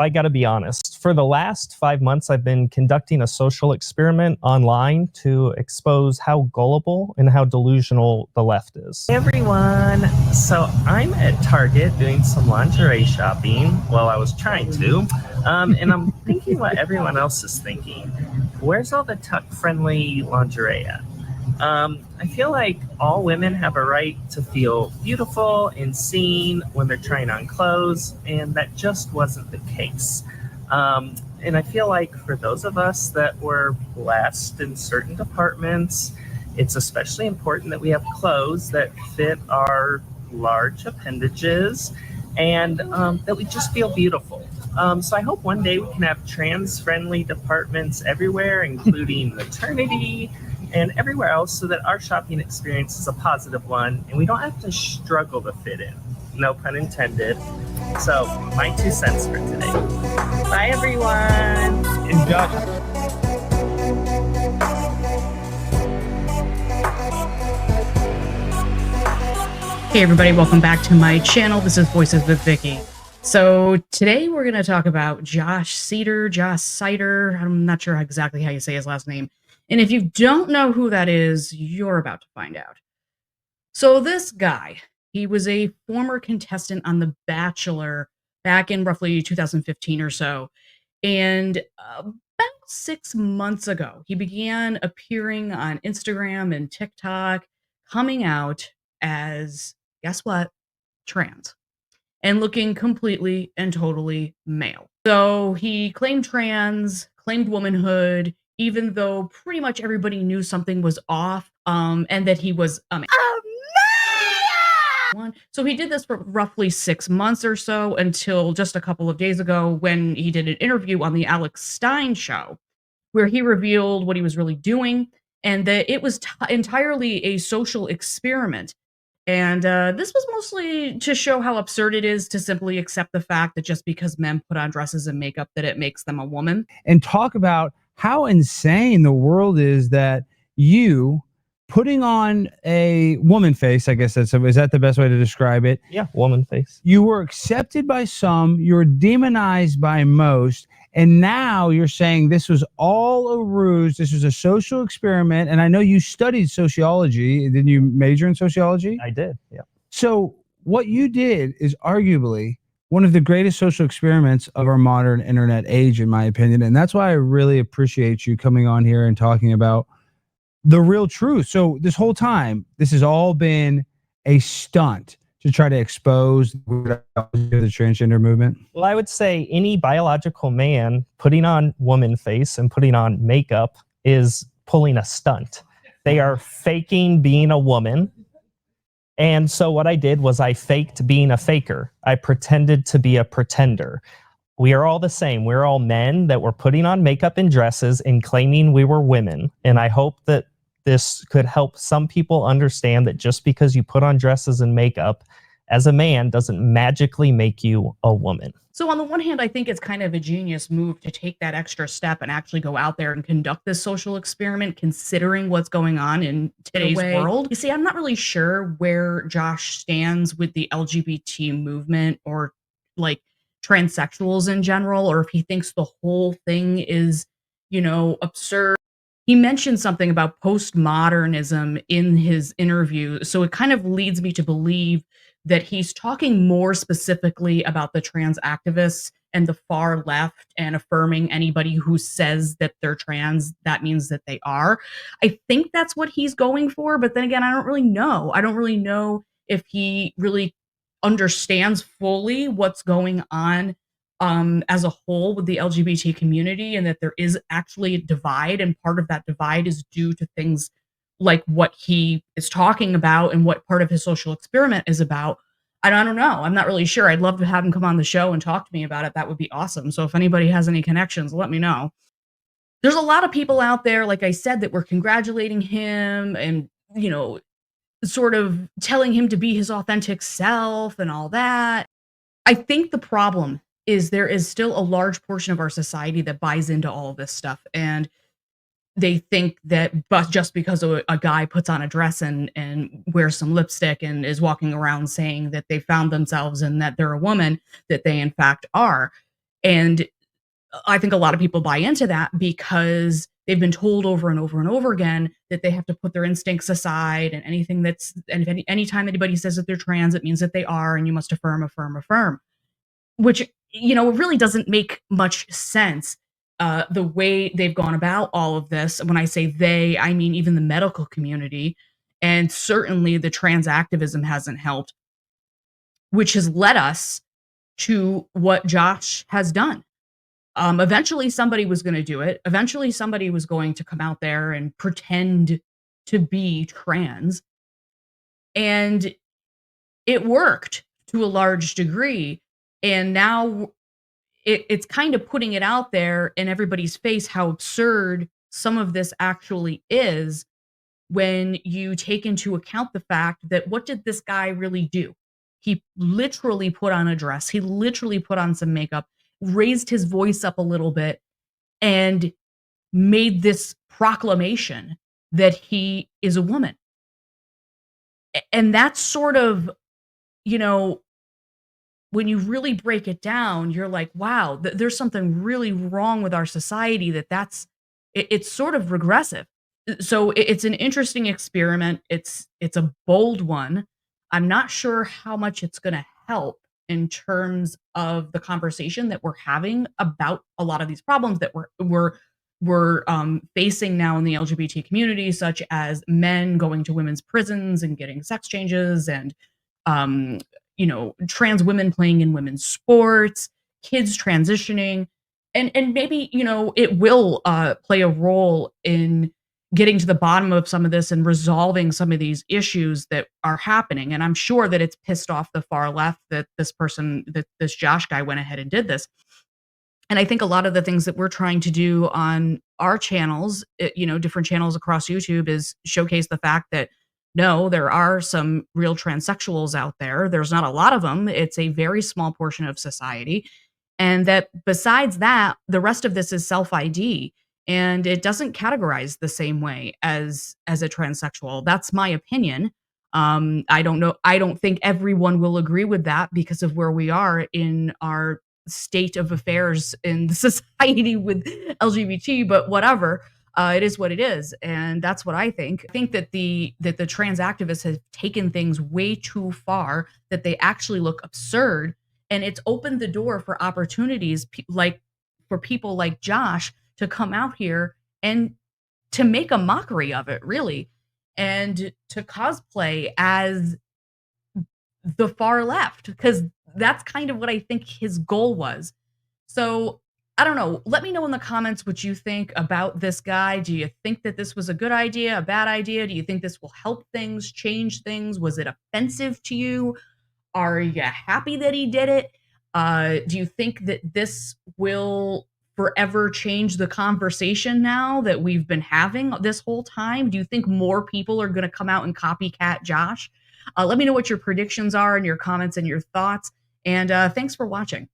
I got to be honest. For the last 5 months, I've been conducting a social experiment online to expose how gullible and how delusional the left is. Hey everyone! So I'm at Target doing some lingerie shopping. Well, I was trying to. And I'm thinking what everyone else is thinking. Where's all the tuck-friendly lingerie at? I feel like all women have a right to feel beautiful and seen when they're trying on clothes, and that just wasn't the case. And I feel like for those of us that were blessed in certain departments, it's especially important that we have clothes that fit our large appendages and that we just feel beautiful. So I hope one day we can have trans-friendly departments everywhere, including maternity and everywhere else, so that our shopping experience is a positive one and we don't have to struggle to fit in. No pun intended. So, my 2 cents for today. Bye, everyone. And Josh. Hey everybody, welcome back to my channel. This is Voices with Vicky. So today we're going to talk about Josh Seiters. I'm not sure exactly how you say his last name. And if you don't know who that is, you're about to find out. So this guy, he was a former contestant on The Bachelor back in roughly 2015 or so. And about 6 months ago, he began appearing on Instagram and TikTok, coming out as, guess what? Trans. And looking completely and totally male. So he claimed trans, claimed womanhood, even though pretty much everybody knew something was off, and that he was a man. So he did this for roughly 6 months or so, until just a couple of days ago when he did an interview on the Alex Stein show, where he revealed what he was really doing and that it was entirely a social experiment. And this was mostly to show how absurd it is to simply accept the fact that just because men put on dresses and makeup that it makes them a woman. And talk about how insane the world is that you putting on a woman face, I guess is that the best way to describe it? Yeah, woman face. You were accepted by some, you were demonized by most, and now you're saying this was all a ruse, this was a social experiment. And I know you studied sociology. Didn't you major in sociology? I did, yeah. So what you did is arguably one of the greatest social experiments of our modern internet age, in my opinion. And that's why I really appreciate you coming on here and talking about the real truth. So this whole time, this has all been a stunt to try to expose the transgender movement? Well, I would say any biological man putting on woman face and putting on makeup is pulling a stunt. They are faking being a woman. And so what I did was I faked being a faker. I pretended to be a pretender. We are all the same. We're all men that were putting on makeup and dresses and claiming we were women. And I hope that this could help some people understand that just because you put on dresses and makeup as a man doesn't magically make you a woman. So on the one hand, I think it's kind of a genius move to take that extra step and actually go out there and conduct this social experiment, considering what's going on in today's world. You see, I'm not really sure where Josh stands with the LGBT movement or like transsexuals in general, or if he thinks the whole thing is, you know, absurd. He mentioned something about postmodernism in his interview, so it kind of leads me to believe that he's talking more specifically about the trans activists and the far left and affirming anybody who says that they're trans, that means that they are. I think that's what he's going for, but then again, I don't really know. I don't really know if he really understands fully what's going on as a whole with the LGBT community, and that there is actually a divide, and part of that divide is due to things like what he is talking about and what part of his social experiment is about. I don't know. I'm not really sure. I'd love to have him come on the show and talk to me about it. That would be awesome. So if anybody has any connections, let me know. There's a lot of people out there, like I said, that were congratulating him and, you know, sort of telling him to be his authentic self and all that. I think the problem is there is still a large portion of our society that buys into all of this stuff, and they think that just because a guy puts on a dress and wears some lipstick and is walking around saying that they found themselves and that they're a woman, that they in fact are. And I think a lot of people buy into that because they've been told over and over and over again that they have to put their instincts aside, and anytime anybody says that they're trans, it means that they are, and you must affirm, affirm, affirm, which, it really doesn't make much sense. The way they've gone about all of this, when I say they, I mean even the medical community, and certainly the trans activism hasn't helped, which has led us to what Josh has done. Eventually somebody was going to do it. Eventually somebody was going to come out there and pretend to be trans. And it worked to a large degree. And now it's kind of putting it out there in everybody's face how absurd some of this actually is, when you take into account the fact that, what did this guy really do? He literally put on a dress. He literally put on some makeup, raised his voice up a little bit, and made this proclamation that he is a woman. And that's sort of, you know, when you really break it down, you're like, wow, there's something really wrong with our society, it's sort of regressive. So it's an interesting experiment. It's a bold one. I'm not sure how much it's going to help in terms of the conversation that we're having about a lot of these problems that we're facing now in the LGBT community, such as men going to women's prisons and getting sex changes, and um, trans women playing in women's sports, kids transitioning, and maybe it will play a role in getting to the bottom of some of this and resolving some of these issues that are happening. And I'm sure that it's pissed off the far left that this Josh guy went ahead and did this. And I think a lot of the things that we're trying to do on our channels, different channels across YouTube, is showcase the fact that no, there are some real transsexuals out there. There's not a lot of them. It's a very small portion of society. And that besides that, the rest of this is self-ID, and it doesn't categorize the same way as a transsexual. That's my opinion. I don't know. I don't think everyone will agree with that because of where we are in our state of affairs in the society with LGBT, but whatever. It is what it is, and that's what I think. I think that the trans activists have taken things way too far, that they actually look absurd, and it's opened the door for opportunities like for people like Josh to come out here and to make a mockery of it, really, and to cosplay as the far left, because that's kind of what I think his goal was. So I don't know. Let me know in the comments what you think about this guy. Do you think that this was a good idea, a bad idea? Do you think this will help things, change things? Was it offensive to you? Are you happy that he did it? Do you think that this will forever change the conversation now that we've been having this whole time? Do you think more people are going to come out and copycat Josh? Let me know what your predictions are in your comments and your thoughts. And thanks for watching.